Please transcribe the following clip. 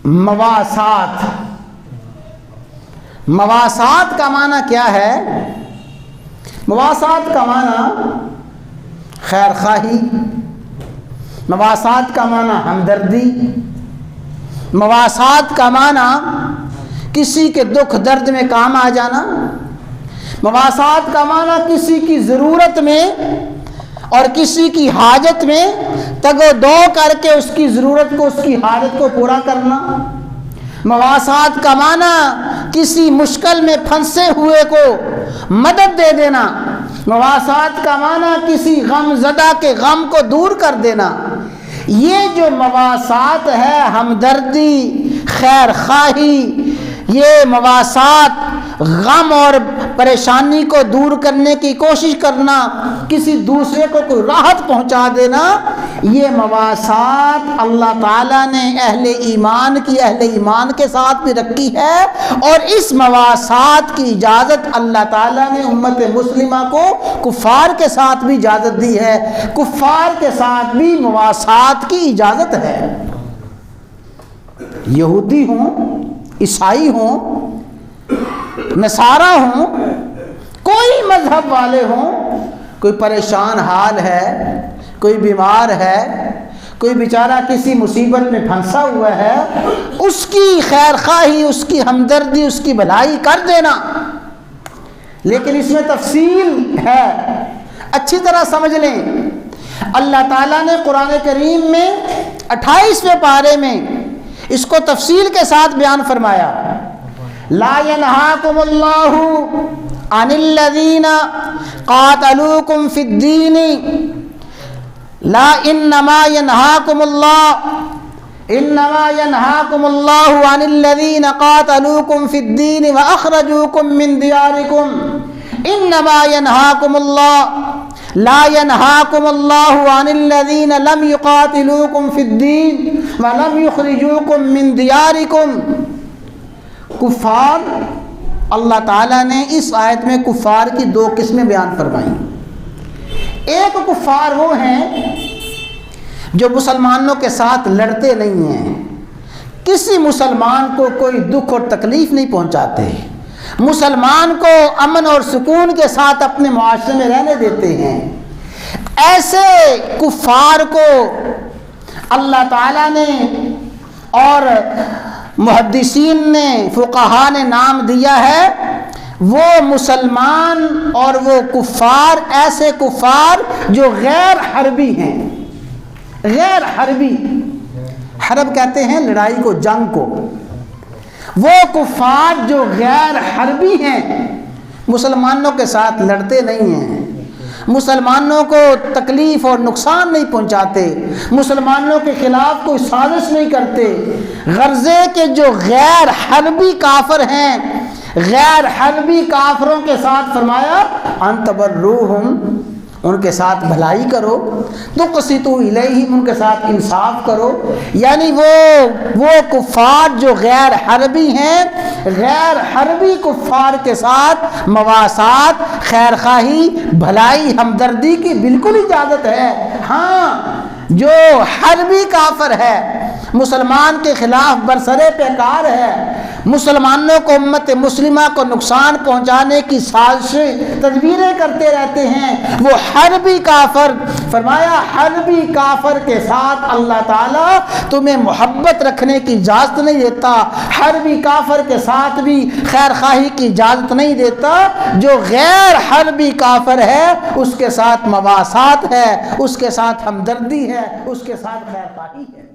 مواسات۔ مواسات کا معنی کیا ہے؟ مواسات کا معنی خیر خواہی، مواسات کا معنی ہمدردی، مواسات کا معنی کسی کے دکھ درد میں کام آ جانا، مواسات کا معنی کسی کی ضرورت میں اور کسی کی حاجت میں تگ و دو کر کے اس کی ضرورت کو، اس کی حاجت کو پورا کرنا۔ مواسات کا معنی کسی مشکل میں پھنسے ہوئے کو مدد دے دینا، مواسات کا معنی کسی غم زدہ کے غم کو دور کر دینا۔ یہ جو مواسات ہے، ہمدردی، خیر خواہی، یہ مواسات غم اور پریشانی کو دور کرنے کی کوشش کرنا، کسی دوسرے کو کوئی راحت پہنچا دینا، یہ مواسات اللہ تعالیٰ نے اہل ایمان کے ساتھ بھی رکھی ہے، اور اس مواسات کی اجازت اللہ تعالیٰ نے امت مسلمہ کو کفار کے ساتھ بھی اجازت دی ہے۔ کفار کے ساتھ بھی مواسات کی اجازت ہے، یہودی ہوں، عیسائی ہوں، نصارہ ہوں، کوئی مذہب والے ہوں، کوئی پریشان حال ہے، کوئی بیمار ہے، کوئی بیچارہ کسی مصیبت میں پھنسا ہوا ہے، اس کی خیر خواہی، اس کی ہمدردی، اس کی بھلائی کر دینا۔ لیکن اس میں تفصیل ہے، اچھی طرح سمجھ لیں۔ اللہ تعالیٰ نے قرآن کریم میں 28ویں پارے میں اس کو تفصیل کے ساتھ بیان فرمایا۔ لا ينہاکم اللہ عن الذین قاتلوکم فی الدین لا انما ينہاکم اللہ عن الذین قاتلوکم فی الدین واخرجوکم من دیارکم انما ينہاکم اللہ لا ينہاکم اللہ عن الذین لم یقاتلوکم فی الدین ولم یخرجوکم من دیارکم۔ کفار، اللہ تعالیٰ نے اس آیت میں کفار کی دو قسمیں بیان فرمائیں۔ ایک کفار وہ ہیں جو مسلمانوں کے ساتھ لڑتے نہیں ہیں، کسی مسلمان کو کوئی دکھ اور تکلیف نہیں پہنچاتے، مسلمان کو امن اور سکون کے ساتھ اپنے معاشرے میں رہنے دیتے ہیں۔ ایسے کفار کو اللہ تعالیٰ نے اور محدثین نے، فقہا نے نام دیا ہے، وہ مسلمان اور وہ کفار، ایسے کفار جو غیر حربی ہیں۔ غیر حربی، حرب کہتے ہیں لڑائی کو، جنگ کو۔ وہ کفار جو غیر حربی ہیں، مسلمانوں کے ساتھ لڑتے نہیں ہیں، مسلمانوں کو تکلیف اور نقصان نہیں پہنچاتے، مسلمانوں کے خلاف کوئی سازش نہیں کرتے۔ غرضے کے جو غیر حربی کافر ہیں، غیر حربی کافروں کے ساتھ فرمایا ان تبروہم، ان کے ساتھ بھلائی کرو، تقسطوا الیہم، ان کے ساتھ انصاف کرو۔ یعنی وہ کفار جو غیر حربی ہیں، غیر حربی کفار کے ساتھ مواسات، خیر خواہی، بھلائی، ہمدردی کی بالکل اجازت ہے۔ ہاں، جو حربی کافر ہے، مسلمان کے خلاف برسرے پیکار ہے، مسلمانوں کو، امت مسلمہ کو نقصان پہنچانے کی سازشیں، تدبیریں کرتے رہتے ہیں، وہ حربی کافر، فرمایا حربی کافر کے ساتھ اللہ تعالیٰ تمہیں محبت رکھنے کی اجازت نہیں دیتا، حربی کافر کے ساتھ بھی خیر خواہی کی اجازت نہیں دیتا۔ جو غیر حربی کافر ہے اس کے ساتھ مواسات ہے، اس کے ساتھ ہمدردی ہے، اس کے ساتھ خیر خواہی ہے۔